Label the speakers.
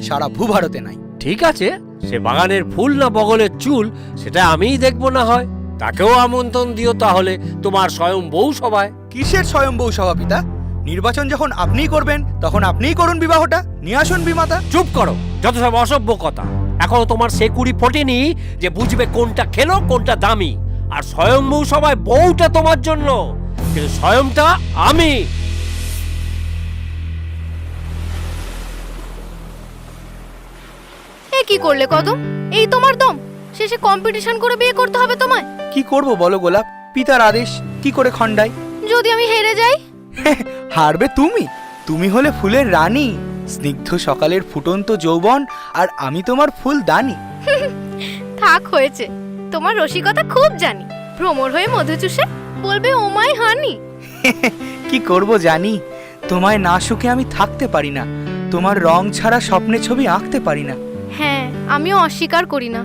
Speaker 1: সারা ভূভারতে নাই।
Speaker 2: ঠিক আছে, সে বাগানের ফুল না বগলের চুল সেটা আমিই দেখবো না হয়। তাকেও আমন্ত্রণ দিও তাহলে তোমার স্বয়ং বউ সভায়।
Speaker 1: কিসের স্বয়ম্বউ সভা পিতা? নির্বাচন যখন আপনিই করবেন তখন আপনিই করুন বিবাহটা, নিয়ে আসুন বিমাতা।
Speaker 2: চুপ করো, যত সব অসভ্য কথা। এখনো তোমার সে কুড়ি ফোটেনি যে বুঝবে কোনটা খেলো কোনটা দামি। আর স্বয়ংবউ সভায় বউটা তোমার জন্য, কিন্তু স্বয়ংটা আমি।
Speaker 3: এ কি করলে কদম? এই তোমার দম? শেষে কম্পিটিশন করে বিয়ে করতে হবে তোমায়?
Speaker 1: কি করব বলো গোলাপ, পিতার আদেশ কি করে খণ্ডাই?
Speaker 3: যদি আমি হেরে যাই?
Speaker 1: হারবে তুমি? তুমি হলে ফুলের রানী, স্নিগ্ধ সকালের ফুটন্ত যৌবন, আর আমি তোমার ফুল দানি।
Speaker 3: থাক হয়েছে, তোমার রসিকতা খুব জানি। ভ্রমর হয়ে মধু চুষে বলবে ও মাই হানি।
Speaker 1: কি করব জানি, তোমায় না সুখে আমি থাকতে পারি না, তোমার রং ছাড়া স্বপ্নে ছবি আঁকতে পারি না।
Speaker 3: হ্যাঁ, আমিও অস্বীকার করি না।